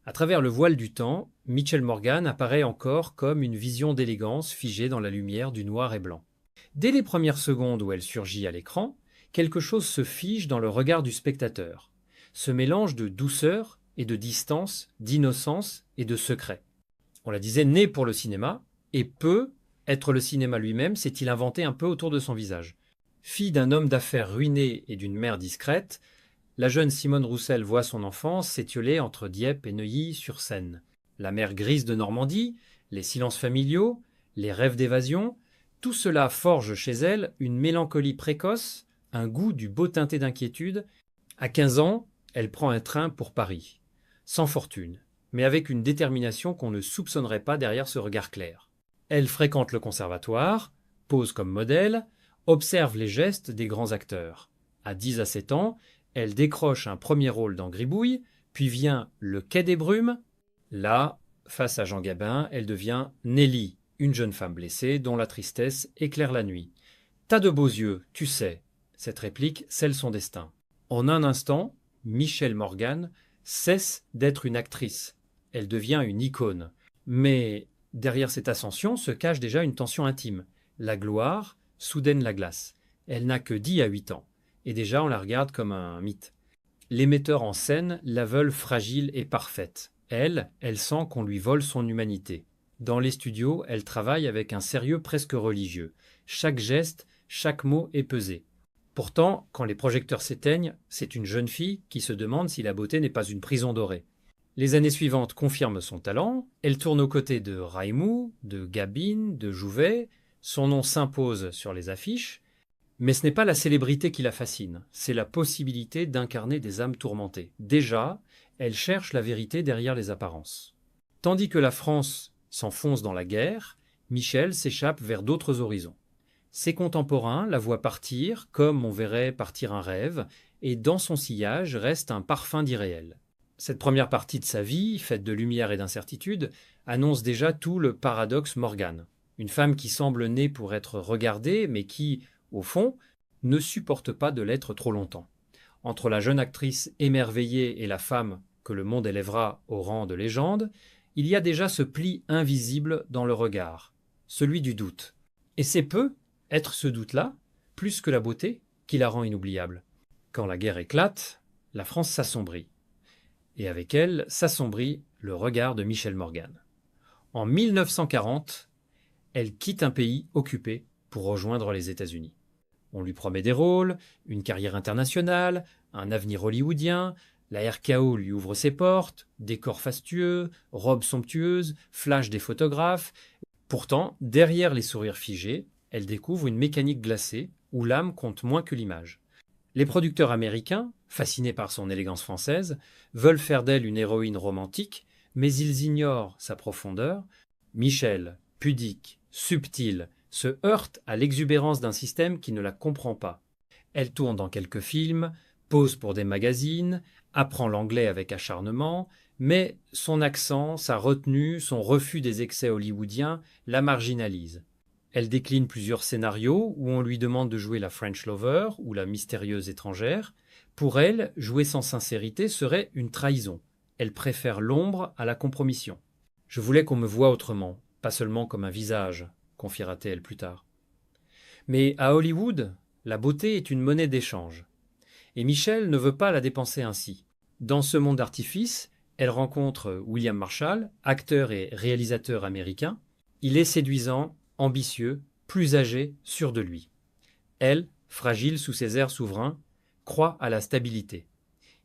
À travers le voile du temps, Mitchell Morgan apparaît encore comme une vision d'élégance figée dans la lumière du noir et blanc. Dès les premières secondes où elle surgit à l'écran, quelque chose se fige dans le regard du spectateur. Ce mélange de douceur et de distance, d'innocence et de secret. On la disait née pour le cinéma, et peut être le cinéma lui-même, s'est-il inventé un peu autour de son visage. Fille d'un homme d'affaires ruiné et d'une mère discrète, la jeune Simone Roussel voit son enfance s'étioler entre Dieppe et Neuilly-sur-Seine. La mer grise de Normandie, les silences familiaux, les rêves d'évasion, tout cela forge chez elle une mélancolie précoce, un goût du beau teinté d'inquiétude. À 15 ans, elle prend un train pour Paris. Sans fortune, mais avec une détermination qu'on ne soupçonnerait pas derrière ce regard clair. Elle fréquente le conservatoire, pose comme modèle, observe les gestes des grands acteurs. À 10 à 7 ans, elle décroche un premier rôle dans Gribouille, puis vient Le Quai des Brumes. Là, face à Jean Gabin, elle devient Nelly, une jeune femme blessée dont la tristesse éclaire la nuit. T'as de beaux yeux, tu sais. Cette réplique scelle son destin. En un instant, Michelle Morgan cesse d'être une actrice. Elle devient une icône. Mais derrière cette ascension se cache déjà une tension intime. La gloire soudaine la glace. Elle n'a que 10 à 8 ans. Et déjà on la regarde comme un mythe. Les metteurs en scène la veulent fragile et parfaite. Elle sent qu'on lui vole son humanité. Dans les studios, elle travaille avec un sérieux presque religieux. Chaque geste, chaque mot est pesé. Pourtant, quand les projecteurs s'éteignent, c'est une jeune fille qui se demande si la beauté n'est pas une prison dorée. Les années suivantes confirment son talent, elle tourne aux côtés de Raimou, de Gabine, de Jouvet, son nom s'impose sur les affiches, mais ce n'est pas la célébrité qui la fascine, c'est la possibilité d'incarner des âmes tourmentées. Déjà, elle cherche la vérité derrière les apparences. Tandis que la France s'enfonce dans la guerre, Michel s'échappe vers d'autres horizons. Ses contemporains la voient partir comme on verrait partir un rêve, et dans son sillage reste un parfum d'irréel. Cette première partie de sa vie, faite de lumière et d'incertitude, annonce déjà tout le paradoxe Morgan. Une femme qui semble née pour être regardée, mais qui, au fond, ne supporte pas de l'être trop longtemps. Entre la jeune actrice émerveillée et la femme que le monde élèvera au rang de légende, il y a déjà ce pli invisible dans le regard, celui du doute. Et c'est peu être ce doute-là, plus que la beauté, qui la rend inoubliable. Quand la guerre éclate, la France s'assombrit. Et avec elle s'assombrit le regard de Michel Morgan. En 1940, elle quitte un pays occupé pour rejoindre les États-Unis. On lui promet des rôles, une carrière internationale, un avenir hollywoodien, la RKO lui ouvre ses portes, décors fastueux, robes somptueuses, flash des photographes. Pourtant, derrière les sourires figés, elle découvre une mécanique glacée où l'âme compte moins que l'image. Les producteurs américains, fascinés par son élégance française, veulent faire d'elle une héroïne romantique, mais ils ignorent sa profondeur. Michel, pudique, subtile, se heurte à l'exubérance d'un système qui ne la comprend pas. Elle tourne dans quelques films, pose pour des magazines, apprend l'anglais avec acharnement, mais son accent, sa retenue, son refus des excès hollywoodiens la marginalisent. Elle décline plusieurs scénarios où on lui demande de jouer la French Lover ou la mystérieuse étrangère. Pour elle, jouer sans sincérité serait une trahison. Elle préfère l'ombre à la compromission. Je voulais qu'on me voie autrement, pas seulement comme un visage, confiera-t-elle plus tard. Mais à Hollywood, la beauté est une monnaie d'échange. Et Michel ne veut pas la dépenser ainsi. Dans ce monde d'artifice, elle rencontre William Marshall, acteur et réalisateur américain. Il est séduisant, ambitieux, plus âgé, sûr de lui. Elle, fragile sous ses airs souverains, croit à la stabilité.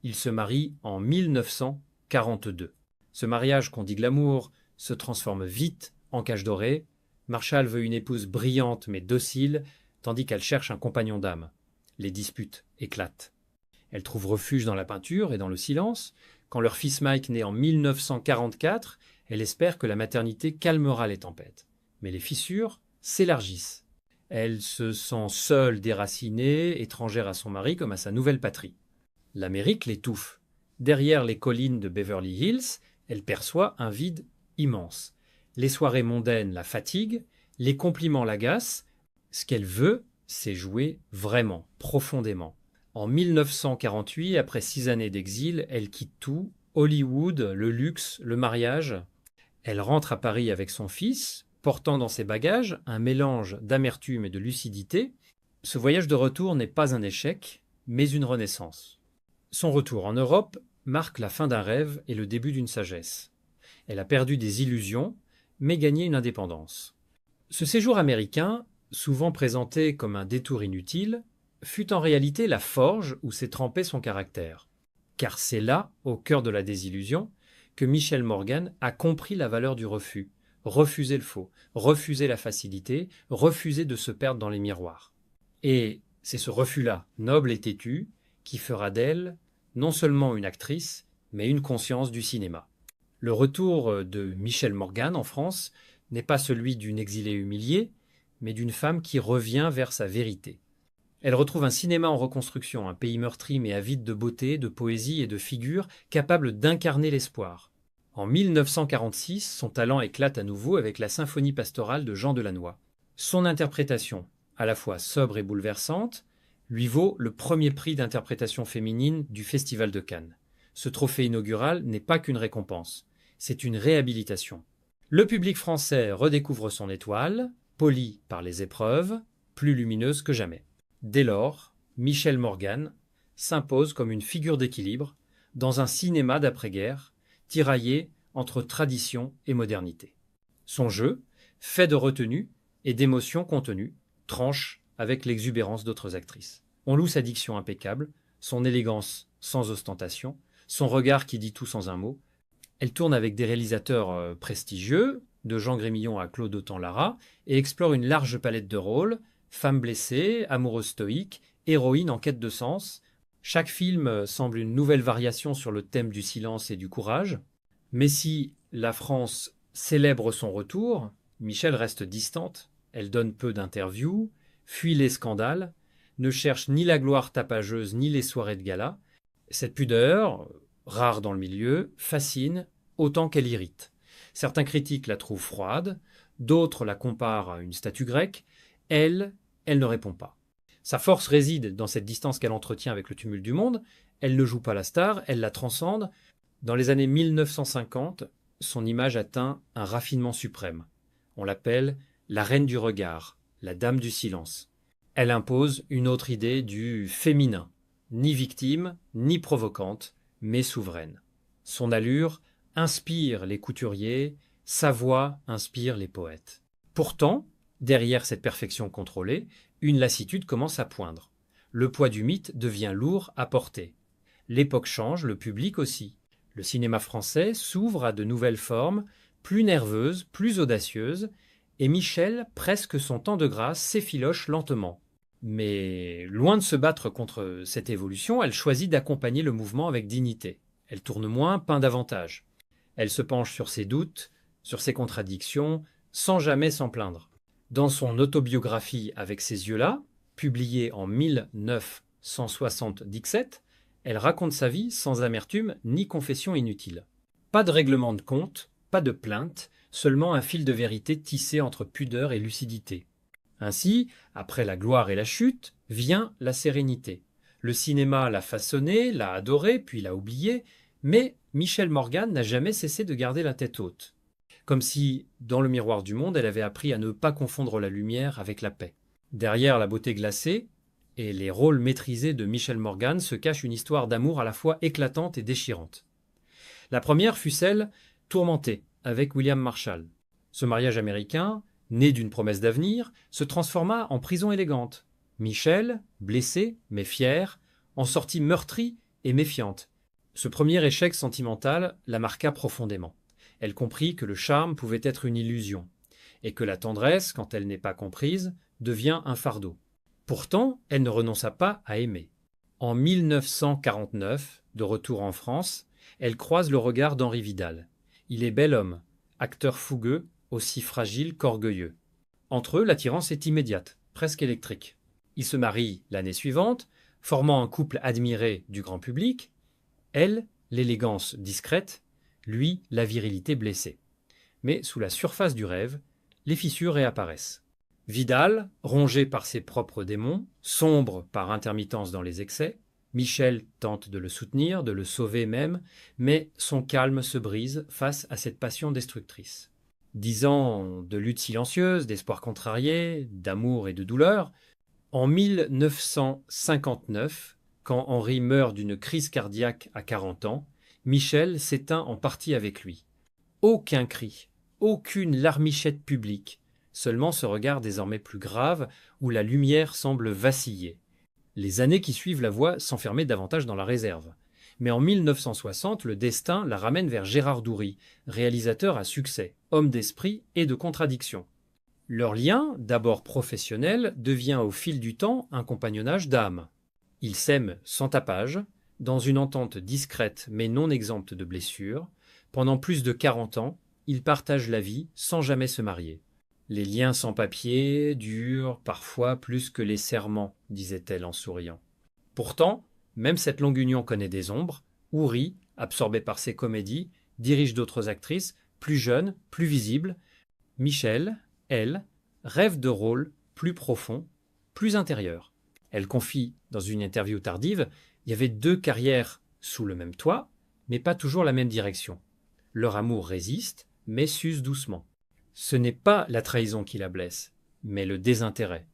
Ils se marient en 1942. Ce mariage qu'on dit glamour se transforme vite en cage dorée. Marshall veut une épouse brillante mais docile, tandis qu'elle cherche un compagnon d'âme. Les disputes éclatent. Elle trouve refuge dans la peinture et dans le silence. Quand leur fils Mike naît en 1944, elle espère que la maternité calmera les tempêtes. Mais les fissures s'élargissent. Elle se sent seule, déracinée, étrangère à son mari comme à sa nouvelle patrie. L'Amérique l'étouffe. Derrière les collines de Beverly Hills, elle perçoit un vide immense. Les soirées mondaines la fatiguent, les compliments l'agacent. Ce qu'elle veut, c'est jouer vraiment, profondément. En 1948, après 6 années d'exil, elle quitte tout, Hollywood, le luxe, le mariage. Elle rentre à Paris avec son fils, portant dans ses bagages un mélange d'amertume et de lucidité. Ce voyage de retour n'est pas un échec, mais une renaissance. Son retour en Europe marque la fin d'un rêve et le début d'une sagesse. Elle a perdu des illusions, mais gagné une indépendance. Ce séjour américain, souvent présenté comme un détour inutile, fut en réalité la forge où s'est trempé son caractère. Car c'est là, au cœur de la désillusion, que Michel Morgan a compris la valeur du refus. Refuser le faux, refuser la facilité, refuser de se perdre dans les miroirs. Et c'est ce refus-là, noble et têtu, qui fera d'elle non seulement une actrice, mais une conscience du cinéma. Le retour de Michel Morgan en France n'est pas celui d'une exilée humiliée, mais d'une femme qui revient vers sa vérité. Elle retrouve un cinéma en reconstruction, un pays meurtri mais avide de beauté, de poésie et de figures, capable d'incarner l'espoir. En 1946, son talent éclate à nouveau avec la symphonie pastorale de Jean Delannoy. Son interprétation, à la fois sobre et bouleversante, lui vaut le premier prix d'interprétation féminine du Festival de Cannes. Ce trophée inaugural n'est pas qu'une récompense, c'est une réhabilitation. Le public français redécouvre son étoile, polie par les épreuves, plus lumineuse que jamais. Dès lors, Michel Morgan s'impose comme une figure d'équilibre dans un cinéma d'après-guerre, tiraillé entre tradition et modernité. Son jeu, fait de retenue et d'émotions contenues, tranche avec l'exubérance d'autres actrices. On loue sa diction impeccable, son élégance sans ostentation, son regard qui dit tout sans un mot. Elle tourne avec des réalisateurs prestigieux, de Jean Grémillon à Claude Autant-Lara, et explore une large palette de rôles, femme blessée, amoureuse stoïque, héroïne en quête de sens. Chaque film semble une nouvelle variation sur le thème du silence et du courage. Mais si la France célèbre son retour, Michel reste distante, elle donne peu d'interviews, fuit les scandales, ne cherche ni la gloire tapageuse ni les soirées de gala. Cette pudeur, rare dans le milieu, fascine autant qu'elle irrite. Certains critiques la trouvent froide, d'autres la comparent à une statue grecque. Elle ne répond pas. Sa force réside dans cette distance qu'elle entretient avec le tumulte du monde. Elle ne joue pas la star, elle la transcende. Dans les années 1950, son image atteint un raffinement suprême. On l'appelle la reine du regard, la dame du silence. Elle impose une autre idée du féminin, ni victime, ni provocante, mais souveraine. Son allure inspire les couturiers, sa voix inspire les poètes. Pourtant, derrière cette perfection contrôlée, une lassitude commence à poindre. Le poids du mythe devient lourd à porter. L'époque change, le public aussi. Le cinéma français s'ouvre à de nouvelles formes, plus nerveuses, plus audacieuses, et Michel, presque son temps de grâce, s'effiloche lentement. Mais loin de se battre contre cette évolution, elle choisit d'accompagner le mouvement avec dignité. Elle tourne moins, peint davantage. Elle se penche sur ses doutes, sur ses contradictions, sans jamais s'en plaindre. Dans son autobiographie Avec ces yeux-là, publiée en 1977, elle raconte sa vie sans amertume ni confession inutile. Pas de règlement de compte, pas de plainte, seulement un fil de vérité tissé entre pudeur et lucidité. Ainsi, après la gloire et la chute, vient la sérénité. Le cinéma l'a façonné, l'a adoré, puis l'a oublié, mais Michel Morgan n'a jamais cessé de garder la tête haute. Comme si, dans le miroir du monde, elle avait appris à ne pas confondre la lumière avec la paix. Derrière la beauté glacée et les rôles maîtrisés de Michel Morgan se cache une histoire d'amour à la fois éclatante et déchirante. La première fut celle tourmentée avec William Marshall. Ce mariage américain, né d'une promesse d'avenir, se transforma en prison élégante. Michel, blessée mais fière, en sortit meurtrie et méfiante. Ce premier échec sentimental la marqua profondément. Elle comprit que le charme pouvait être une illusion, et que la tendresse, quand elle n'est pas comprise, devient un fardeau. Pourtant, elle ne renonça pas à aimer. En 1949, de retour en France, elle croise le regard d'Henri Vidal. Il est bel homme, acteur fougueux, aussi fragile qu'orgueilleux. Entre eux, l'attirance est immédiate, presque électrique. Ils se marient l'année suivante, formant un couple admiré du grand public. Elle, l'élégance discrète, lui, la virilité blessée. Mais sous la surface du rêve, les fissures réapparaissent. Vidal, rongé par ses propres démons, sombre par intermittence dans les excès, Michel tente de le soutenir, de le sauver même, mais son calme se brise face à cette passion destructrice. 10 ans de lutte silencieuse, d'espoir contrarié, d'amour et de douleur, en 1959, quand Henri meurt d'une crise cardiaque à 40 ans, Michel s'éteint en partie avec lui. Aucun cri, aucune larmichette publique, seulement ce regard désormais plus grave où la lumière semble vaciller. Les années qui suivent la voient s'enfermer davantage dans la réserve. Mais en 1960, le destin la ramène vers Gérard Doury, réalisateur à succès, homme d'esprit et de contradiction. Leur lien, d'abord professionnel, devient au fil du temps un compagnonnage d'âme. Ils s'aiment sans tapage, dans une entente discrète mais non exempte de blessures. Pendant plus de 40 ans, ils partagent la vie sans jamais se marier. Les liens sans papier durent parfois plus que les serments, disait-elle en souriant. Pourtant, même cette longue union connaît des ombres. Oury, absorbé par ses comédies, dirige d'autres actrices, plus jeunes, plus visibles. Michel, elle, rêve de rôles plus profonds, plus intérieurs. Elle confie dans une interview tardive, il y avait 2 carrières sous le même toit, mais pas toujours la même direction. Leur amour résiste, mais s'use doucement. Ce n'est pas la trahison qui la blesse, mais le désintérêt.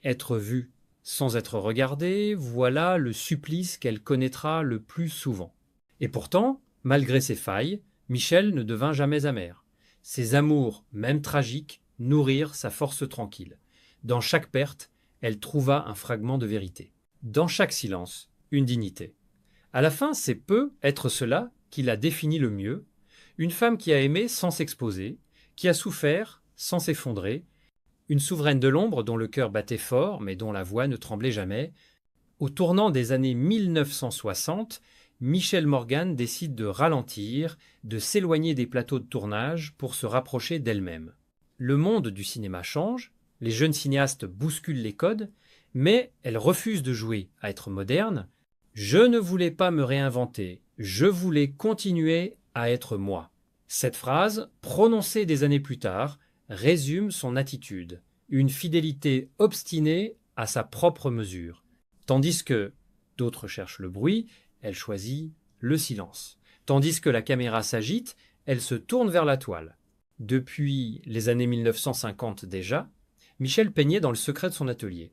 Être vue sans être regardée, voilà le supplice qu'elle connaîtra le plus souvent. Et pourtant, malgré ses failles, Michel ne devint jamais amer. Ses amours, même tragiques, nourrirent sa force tranquille. Dans chaque perte, elle trouva un fragment de vérité. Dans chaque silence, une dignité. À la fin, c'est peu être cela qui la définit le mieux. Une femme qui a aimé sans s'exposer, qui a souffert sans s'effondrer, une souveraine de l'ombre dont le cœur battait fort mais dont la voix ne tremblait jamais. Au tournant des années 1960, Michel Morgan décide de ralentir, de s'éloigner des plateaux de tournage pour se rapprocher d'elle-même. Le monde du cinéma change, les jeunes cinéastes bousculent les codes, mais elle refuse de jouer à être moderne. Je ne voulais pas me réinventer, je voulais continuer à être moi. Cette phrase, prononcée des années plus tard, résume son attitude, une fidélité obstinée à sa propre mesure. Tandis que d'autres cherchent le bruit, elle choisit le silence. Tandis que la caméra s'agite, elle se tourne vers la toile. Depuis les années 1950 déjà, Michel peignait dans le secret de son atelier.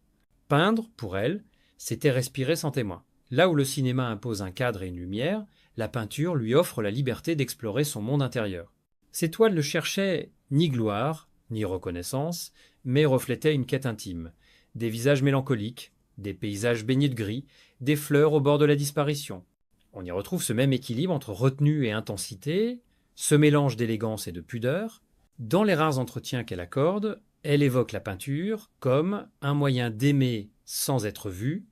Peindre, pour elle, c'était respirer sans témoin. Là où le cinéma impose un cadre et une lumière, la peinture lui offre la liberté d'explorer son monde intérieur. Ses toiles ne cherchaient ni gloire, ni reconnaissance, mais reflétaient une quête intime. Des visages mélancoliques, des paysages baignés de gris, des fleurs au bord de la disparition. On y retrouve ce même équilibre entre retenue et intensité, ce mélange d'élégance et de pudeur. Dans les rares entretiens qu'elle accorde, elle évoque la peinture comme un moyen d'aimer sans être vu.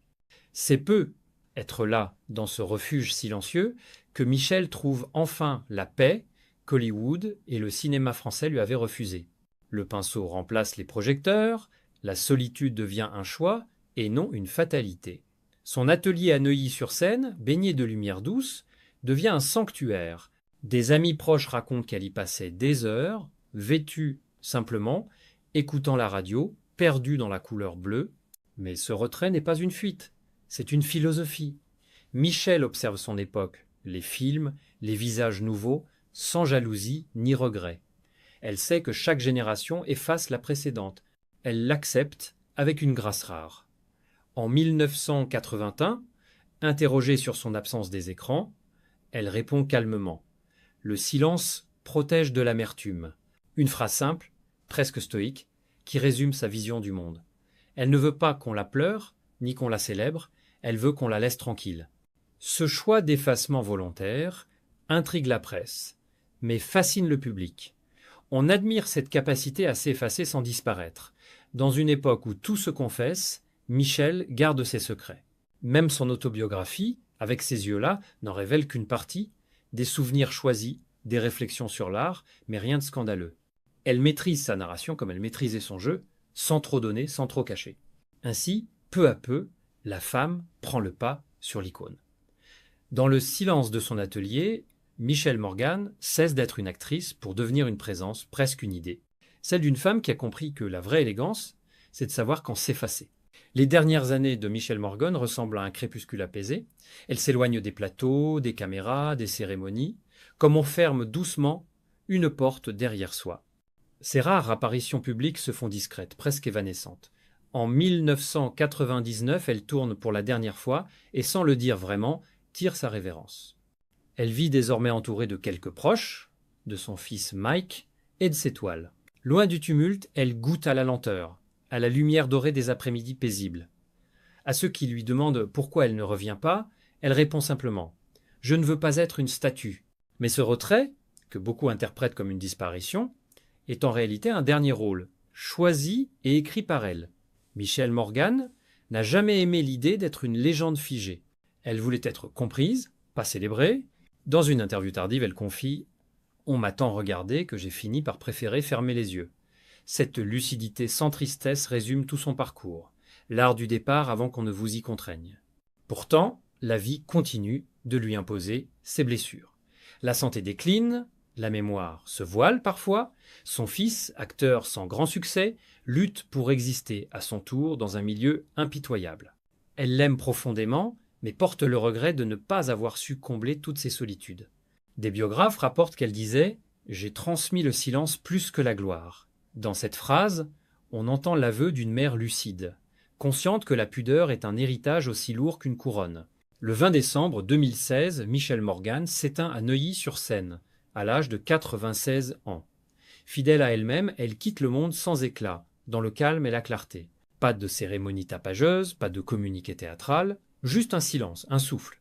C'est peu être là, dans ce refuge silencieux, que Michel trouve enfin la paix qu'Hollywood et le cinéma français lui avaient refusée. Le pinceau remplace les projecteurs, la solitude devient un choix et non une fatalité. Son atelier à Neuilly-sur-Seine, baigné de lumière douce, devient un sanctuaire. Des amis proches racontent qu'elle y passait des heures, vêtue simplement, écoutant la radio, perdue dans la couleur bleue. Mais ce retrait n'est pas une fuite, c'est une philosophie. Michel observe son époque, les films, les visages nouveaux, sans jalousie ni regret. Elle sait que chaque génération efface la précédente. Elle l'accepte avec une grâce rare. En 1981, interrogée sur son absence des écrans, elle répond calmement. Le silence protège de l'amertume. Une phrase simple, presque stoïque, qui résume sa vision du monde. Elle ne veut pas qu'on la pleure, ni qu'on la célèbre, elle veut qu'on la laisse tranquille. Ce choix d'effacement volontaire intrigue la presse, mais fascine le public. On admire cette capacité à s'effacer sans disparaître. Dans une époque où tout se confesse, Michel garde ses secrets. Même son autobiographie, avec ces yeux-là, n'en révèle qu'une partie, des souvenirs choisis, des réflexions sur l'art, mais rien de scandaleux. Elle maîtrise sa narration comme elle maîtrisait son jeu, sans trop donner, sans trop cacher. Ainsi, peu à peu, la femme prend le pas sur l'icône. Dans le silence de son atelier, Michel Morgan cesse d'être une actrice pour devenir une présence, presque une idée. Celle d'une femme qui a compris que la vraie élégance, c'est de savoir quand s'effacer. Les dernières années de Michel Morgan ressemblent à un crépuscule apaisé. Elle s'éloigne des plateaux, des caméras, des cérémonies, comme on ferme doucement une porte derrière soi. Ses rares apparitions publiques se font discrètes, presque évanescentes. En 1999, elle tourne pour la dernière fois et, sans le dire vraiment, tire sa révérence. Elle vit désormais entourée de quelques proches, de son fils Mike et de ses toiles. Loin du tumulte, elle goûte à la lenteur, à la lumière dorée des après-midi paisibles. À ceux qui lui demandent pourquoi elle ne revient pas, elle répond simplement « Je ne veux pas être une statue ». Mais ce retrait, que beaucoup interprètent comme une disparition, est en réalité un dernier rôle, choisi et écrit par elle. Michel Morgan n'a jamais aimé l'idée d'être une légende figée. Elle voulait être comprise, pas célébrée. Dans une interview tardive, elle confie « On m'a tant regardé que j'ai fini par préférer fermer les yeux ». Cette lucidité sans tristesse résume tout son parcours, l'art du départ avant qu'on ne vous y contraigne. Pourtant, la vie continue de lui imposer ses blessures. La santé décline, la mémoire se voile parfois, son fils, acteur sans grand succès, lutte pour exister à son tour dans un milieu impitoyable. Elle l'aime profondément, mais porte le regret de ne pas avoir su combler toutes ses solitudes. Des biographes rapportent qu'elle disait « J'ai transmis le silence plus que la gloire ». Dans cette phrase, on entend l'aveu d'une mère lucide, consciente que la pudeur est un héritage aussi lourd qu'une couronne. Le 20 décembre 2016, Michel Morgan s'éteint à Neuilly-sur-Seine, à l'âge de 96 ans. Fidèle à elle-même, elle quitte le monde sans éclat, dans le calme et la clarté. Pas de cérémonie tapageuse, pas de communiqué théâtral, juste un silence, un souffle.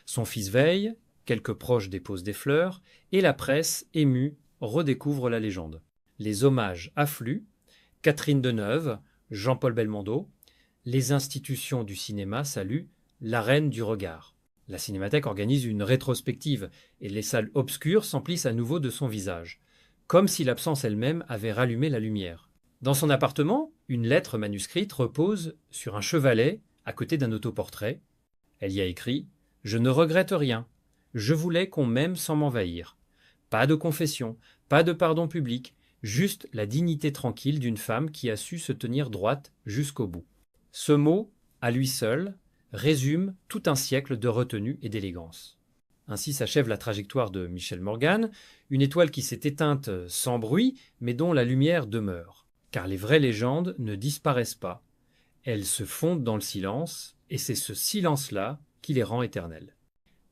Son fils veille, quelques proches déposent des fleurs, et la presse, émue, redécouvre la légende. Les hommages affluent, Catherine Deneuve, Jean-Paul Belmondo, les institutions du cinéma saluent la reine du regard. La Cinémathèque organise une rétrospective et les salles obscures s'emplissent à nouveau de son visage, comme si l'absence elle-même avait rallumé la lumière. Dans son appartement, une lettre manuscrite repose sur un chevalet à côté d'un autoportrait. Elle y a écrit « Je ne regrette rien. Je voulais qu'on m'aime sans m'envahir. Pas de confession, pas de pardon public, juste la dignité tranquille d'une femme qui a su se tenir droite jusqu'au bout. » Ce mot, à lui seul, résume tout un siècle de retenue et d'élégance. Ainsi s'achève la trajectoire de Michel Morgan, une étoile qui s'est éteinte sans bruit, mais dont la lumière demeure. Car les vraies légendes ne disparaissent pas. Elles se fondent dans le silence, et c'est ce silence-là qui les rend éternelles.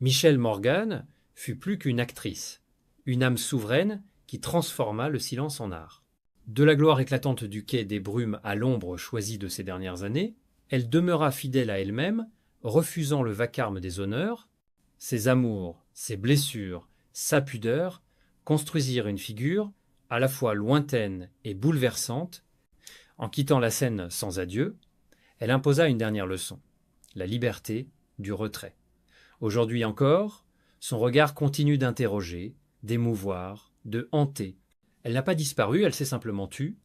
Michel Morgan fut plus qu'une actrice, une âme souveraine qui transforma le silence en art. De la gloire éclatante du quai des brumes à l'ombre choisie de ces dernières années, elle demeura fidèle à elle-même, refusant le vacarme des honneurs. Ses amours, ses blessures, sa pudeur construisirent une figure à la fois lointaine et bouleversante. En quittant la scène sans adieu, elle imposa une dernière leçon, la liberté du retrait. Aujourd'hui encore, son regard continue d'interroger, d'émouvoir, de hanter. Elle n'a pas disparu, elle s'est simplement tue,